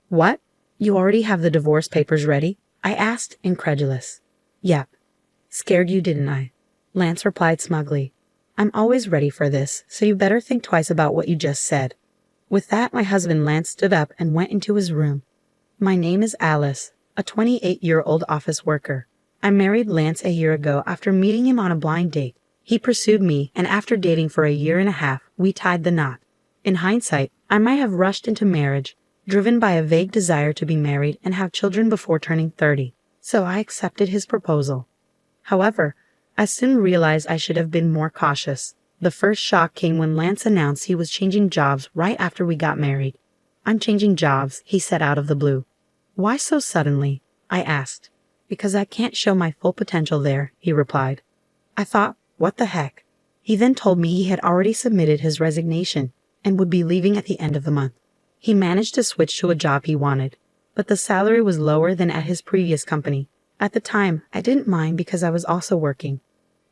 What? You already have the divorce papers ready? I asked, incredulous. Yep. Scared you, didn't I? Lance replied smugly. I'm always ready for this, so you better think twice about what you just said. With that, my husband Lance stood up and went into his room. My name is Alice, a 28-year-old office worker. I married Lance a year ago after meeting him on a blind date. He pursued me, and after dating for a year and a half, we tied the knot. In hindsight, I might have rushed into marriage, driven by a vague desire to be married and have children before turning 30, so I accepted his proposal. However, I soon realized I should have been more cautious. The first shock came when Lance announced he was changing jobs right after we got married. I'm changing jobs, he said out of the blue. Why so suddenly? I asked. Because I can't show my full potential there, he replied. I thought, what the heck? He then told me he had already submitted his resignation and would be leaving at the end of the month. He managed to switch to a job he wanted, but the salary was lower than at his previous company. At the time, I didn't mind because I was also working.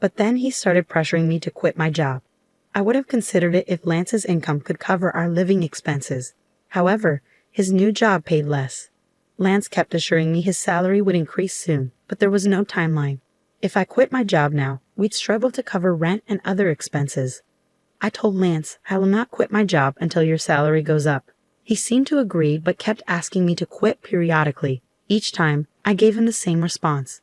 But then he started pressuring me to quit my job. I would have considered it if Lance's income could cover our living expenses. However, his new job paid less. Lance kept assuring me his salary would increase soon, but there was no timeline. If I quit my job now, we'd struggle to cover rent and other expenses. I told Lance I will not quit my job until your salary goes up. He seemed to agree but kept asking me to quit periodically. Each time, I gave him the same response.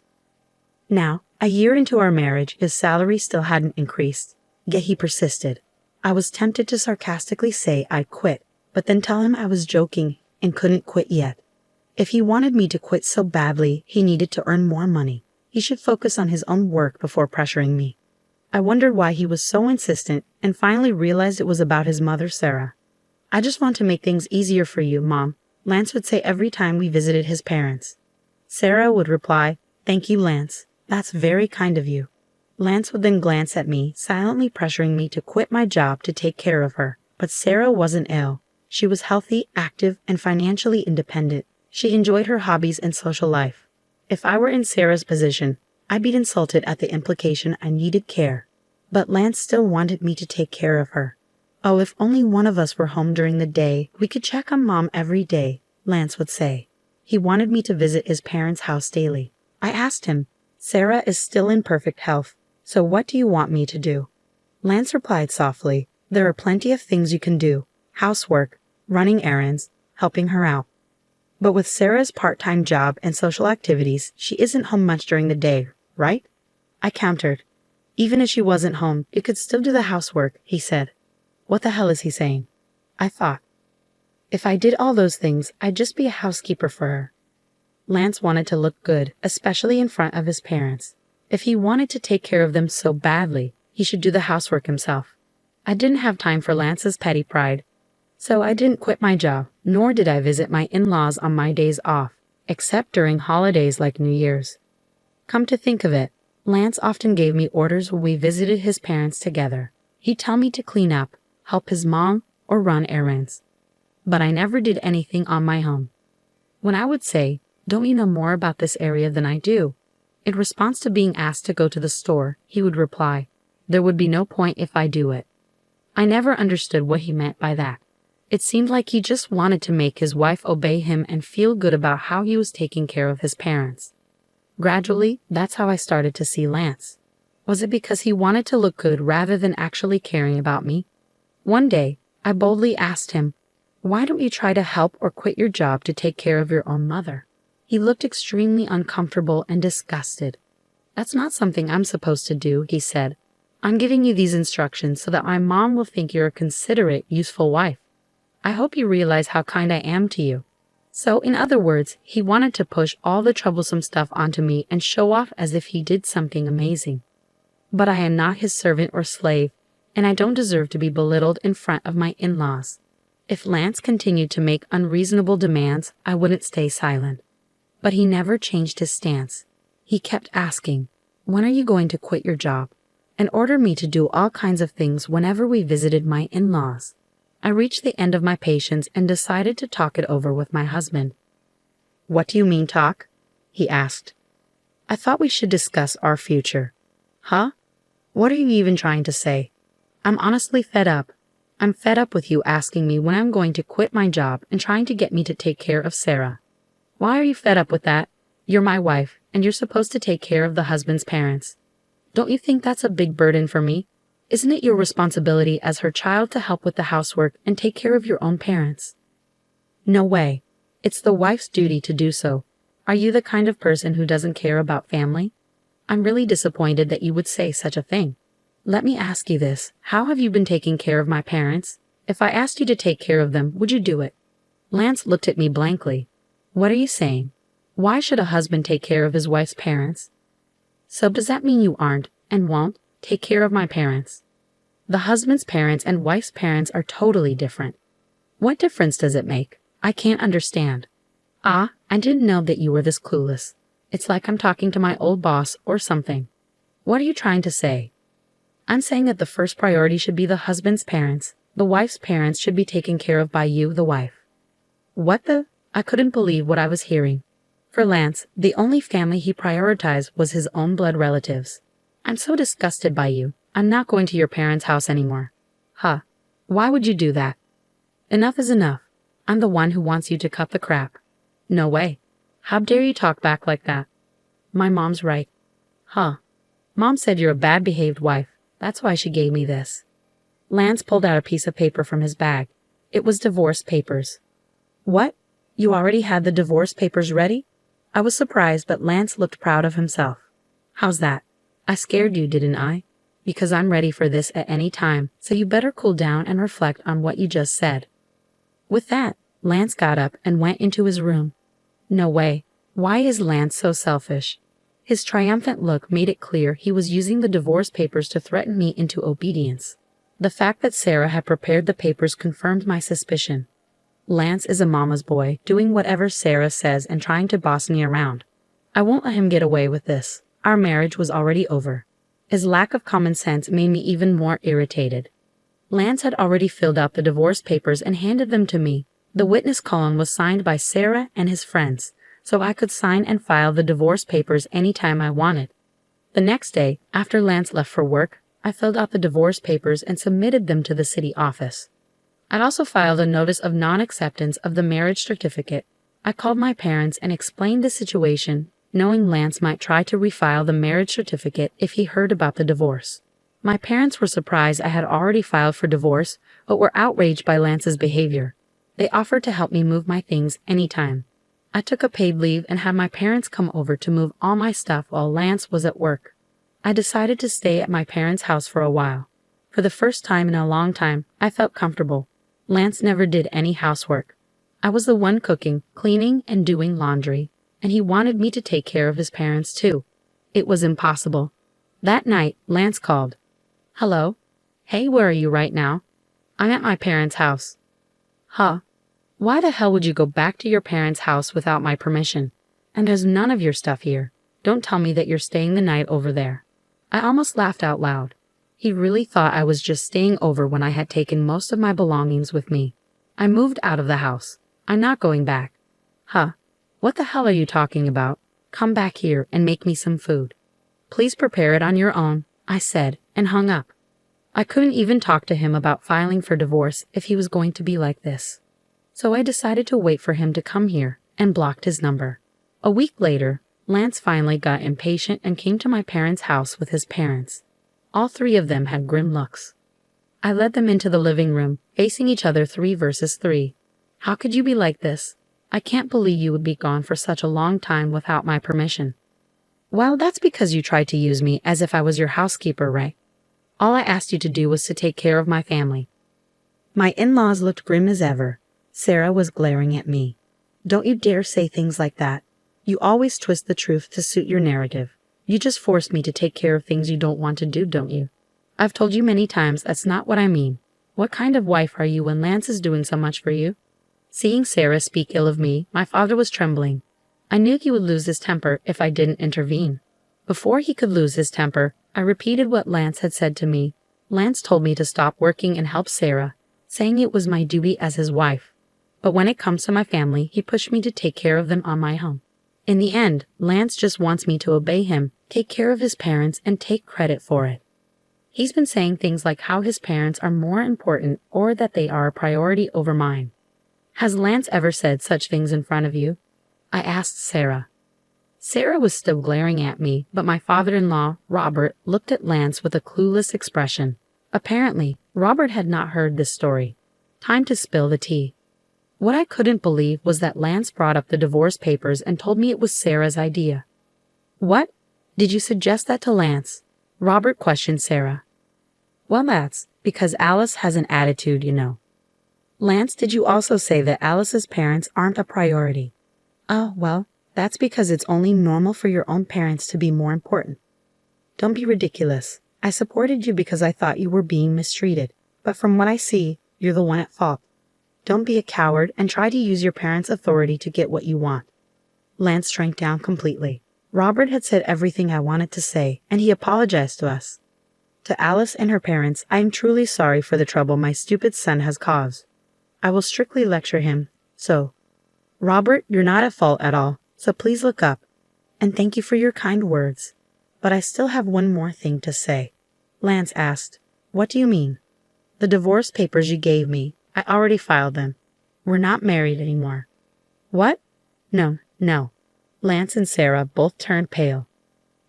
Now, a year into our marriage, his salary still hadn't increased, yet he persisted. I was tempted to sarcastically say I'd quit, but then tell him I was joking and couldn't quit yet. If he wanted me to quit so badly, he needed to earn more money. He should focus on his own work before pressuring me. I wondered why he was so insistent and finally realized it was about his mother, Sarah. I just want to make things easier for you, Mom, Lance would say every time we visited his parents. Sarah would reply, Thank you, Lance. That's very kind of you. Lance would then glance at me, silently pressuring me to quit my job to take care of her. But Sarah wasn't ill. She was healthy, active, and financially independent. She enjoyed her hobbies and social life. If I were in Sarah's position, I'd be insulted at the implication I needed care. But Lance still wanted me to take care of her. Oh, if only one of us were home during the day, we could check on Mom every day, Lance would say. He wanted me to visit his parents' house daily. I asked him, Sarah is still in perfect health, so what do you want me to do? Lance replied softly, There are plenty of things you can do. Housework, running errands, helping her out. But with Sarah's part-time job and social activities, she isn't home much during the day, right? I countered. Even if she wasn't home, you could still do the housework, he said. What the hell is he saying? I thought. If I did all those things, I'd just be a housekeeper for her. Lance wanted to look good, especially in front of his parents. If he wanted to take care of them so badly, he should do the housework himself. I didn't have time for Lance's petty pride. So I didn't quit my job, nor did I visit my in-laws on my days off, except during holidays like New Year's. Come to think of it, Lance often gave me orders when we visited his parents together. He'd tell me to clean up, help his mom, or run errands. But I never did anything on my own. When I would say, Don't you know more about this area than I do? In response to being asked to go to the store, he would reply, There would be no point if I do it. I never understood what he meant by that. It seemed like he just wanted to make his wife obey him and feel good about how he was taking care of his parents. Gradually, that's how I started to see Lance. Was it because he wanted to look good rather than actually caring about me? One day, I boldly asked him, Why don't you try to help or quit your job to take care of your own mother? He looked extremely uncomfortable and disgusted. That's not something I'm supposed to do, he said. I'm giving you these instructions so that my mom will think you're a considerate, useful wife. I hope you realize how kind I am to you. So, in other words, he wanted to push all the troublesome stuff onto me and show off as if he did something amazing. But I am not his servant or slave, and I don't deserve to be belittled in front of my in-laws. If Lance continued to make unreasonable demands, I wouldn't stay silent. But he never changed his stance. He kept asking, When are you going to quit your job? And ordered me to do all kinds of things whenever we visited my in-laws. I reached the end of my patience and decided to talk it over with my husband. What do you mean talk? He asked. I thought we should discuss our future. Huh? What are you even trying to say? I'm honestly fed up. I'm fed up with you asking me when I'm going to quit my job and trying to get me to take care of Sarah. Why are you fed up with that? You're my wife, and you're supposed to take care of the husband's parents. Don't you think that's a big burden for me? Isn't it your responsibility as her child to help with the housework and take care of your own parents? No way. It's the wife's duty to do so. Are you the kind of person who doesn't care about family? I'm really disappointed that you would say such a thing. Let me ask you this. How have you been taking care of my parents? If I asked you to take care of them, would you do it? Lance looked at me blankly. What are you saying? Why should a husband take care of his wife's parents? So does that mean you aren't, and won't, take care of my parents? The husband's parents and wife's parents are totally different. What difference does it make? I can't understand. Ah, I didn't know that you were this clueless. It's like I'm talking to my old boss or something. What are you trying to say? I'm saying that the first priority should be the husband's parents. The wife's parents should be taken care of by you, the wife. What the? I couldn't believe what I was hearing. For Lance, the only family he prioritized was his own blood relatives. I'm so disgusted by you. I'm not going to your parents' house anymore. Huh. Why would you do that? Enough is enough. I'm the one who wants you to cut the crap. No way. How dare you talk back like that? My mom's right. Huh. Mom said you're a bad-behaved wife. That's why she gave me this. Lance pulled out a piece of paper from his bag. It was divorce papers. What? You already had the divorce papers ready? I was surprised, but Lance looked proud of himself. How's that? I scared you, didn't I? Because I'm ready for this at any time, so you better cool down and reflect on what you just said. With that, Lance got up and went into his room. No way. Why is Lance so selfish? His triumphant look made it clear he was using the divorce papers to threaten me into obedience. The fact that Sarah had prepared the papers confirmed my suspicion. Lance is a mama's boy, doing whatever Sarah says and trying to boss me around. I won't let him get away with this. Our marriage was already over. His lack of common sense made me even more irritated. Lance had already filled out the divorce papers and handed them to me. The witness column was signed by Sarah and his friends, so I could sign and file the divorce papers anytime I wanted. The next day, after Lance left for work, I filled out the divorce papers and submitted them to the city office. I'd also filed a notice of non-acceptance of the marriage certificate. I called my parents and explained the situation, knowing Lance might try to refile the marriage certificate if he heard about the divorce. My parents were surprised I had already filed for divorce, but were outraged by Lance's behavior. They offered to help me move my things anytime. I took a paid leave and had my parents come over to move all my stuff while Lance was at work. I decided to stay at my parents' house for a while. For the first time in a long time, I felt comfortable. Lance never did any housework. I was the one cooking, cleaning, and doing laundry, and he wanted me to take care of his parents too. It was impossible. That night, Lance called. Hello? Hey, where are you right now? I'm at my parents' house. Huh? Why the hell would you go back to your parents' house without my permission? And there's none of your stuff here. Don't tell me that you're staying the night over there. I almost laughed out loud. He really thought I was just staying over when I had taken most of my belongings with me. I moved out of the house. I'm not going back. Huh? What the hell are you talking about? Come back here and make me some food. Please prepare it on your own, I said, and hung up. I couldn't even talk to him about filing for divorce if he was going to be like this. So I decided to wait for him to come here and blocked his number. A week later, Lance finally got impatient and came to my parents' house with his parents. All three of them had grim looks. I led them into the living room, facing each other 3 versus 3. How could you be like this? I can't believe you would be gone for such a long time without my permission. Well, that's because you tried to use me as if I was your housekeeper, right? All I asked you to do was to take care of my family. My in-laws looked grim as ever. Sarah was glaring at me. Don't you dare say things like that. You always twist the truth to suit your narrative. You just force me to take care of things you don't want to do, don't you? I've told you many times that's not what I mean. What kind of wife are you when Lance is doing so much for you? Seeing Sarah speak ill of me, my father was trembling. I knew he would lose his temper if I didn't intervene. Before he could lose his temper, I repeated what Lance had said to me. Lance told me to stop working and help Sarah, saying it was my duty as his wife. But when it comes to my family, he pushed me to take care of them on my own. In the end, Lance just wants me to obey him, take care of his parents, and take credit for it. He's been saying things like how his parents are more important or that they are a priority over mine. Has Lance ever said such things in front of you? I asked Sarah. Sarah was still glaring at me, but my father-in-law, Robert, looked at Lance with a clueless expression. Apparently, Robert had not heard this story. Time to spill the tea. What I couldn't believe was that Lance brought up the divorce papers and told me it was Sarah's idea. What? Did you suggest that to Lance? Robert questioned Sarah. Well, that's because Alice has an attitude, you know. Lance, did you also say that Alice's parents aren't a priority? Oh, well, that's because it's only normal for your own parents to be more important. Don't be ridiculous. I supported you because I thought you were being mistreated, but from what I see, you're the one at fault. Don't be a coward and try to use your parents' authority to get what you want. Lance shrank down completely. Robert had said everything I wanted to say, and he apologized to us. To Alice and her parents, I am truly sorry for the trouble my stupid son has caused. I will strictly lecture him, so. Robert, you're not at fault at all, so please look up. And thank you for your kind words. But I still have one more thing to say. Lance asked, What do you mean? The divorce papers you gave me, I already filed them. We're not married anymore. What? No. Lance and Sarah both turned pale.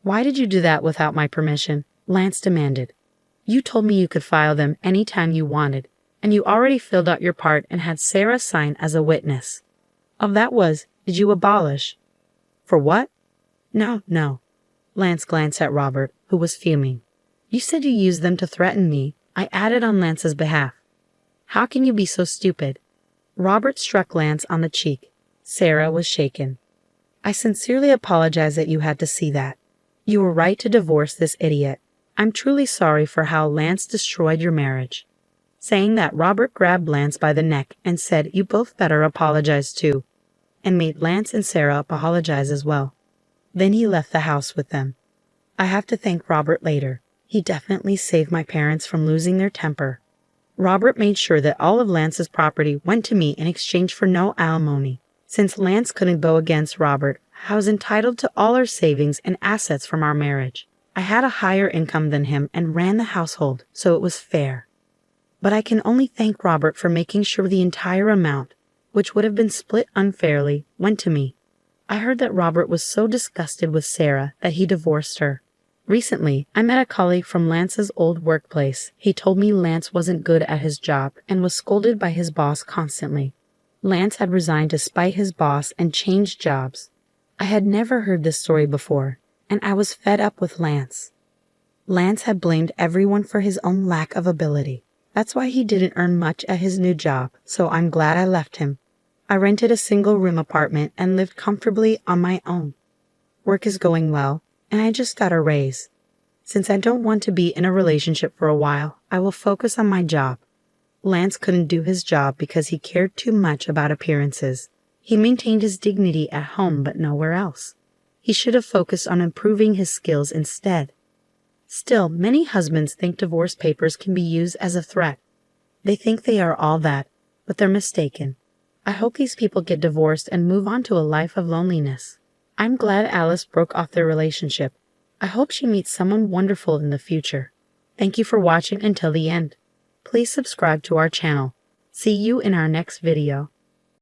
Why did you do that without my permission? Lance demanded. You told me you could file them any time you wanted, and you already filled out your part and had Sarah sign as a witness. Of that was, did you abolish? For what? No. Lance glanced at Robert, who was fuming. You said you used them to threaten me. I added on Lance's behalf. How can you be so stupid? Robert struck Lance on the cheek. Sarah was shaken. I sincerely apologize that you had to see that. You were right to divorce this idiot. I'm truly sorry for how Lance destroyed your marriage. Saying that, Robert grabbed Lance by the neck and said, You both better apologize too, and made Lance and Sarah apologize as well. Then he left the house with them. I have to thank Robert later. He definitely saved my parents from losing their temper. Robert made sure that all of Lance's property went to me in exchange for no alimony. Since Lance couldn't go against Robert, I was entitled to all our savings and assets from our marriage. I had a higher income than him and ran the household, so it was fair. But I can only thank Robert for making sure the entire amount, which would have been split unfairly, went to me. I heard that Robert was so disgusted with Sarah that he divorced her. Recently, I met a colleague from Lance's old workplace. He told me Lance wasn't good at his job and was scolded by his boss constantly. Lance had resigned to spite his boss and changed jobs. I had never heard this story before, and I was fed up with Lance. Lance had blamed everyone for his own lack of ability. That's why he didn't earn much at his new job, so I'm glad I left him. I rented a single-room apartment and lived comfortably on my own. Work is going well, and I just got a raise. Since I don't want to be in a relationship for a while, I will focus on my job. Lance couldn't do his job because he cared too much about appearances. He maintained his dignity at home but nowhere else. He should have focused on improving his skills instead. Still, many husbands think divorce papers can be used as a threat. They think they are all that, but they're mistaken. I hope these people get divorced and move on to a life of loneliness. I'm glad Alice broke off their relationship. I hope she meets someone wonderful in the future. Thank you for watching until the end. Please subscribe to our channel. See you in our next video.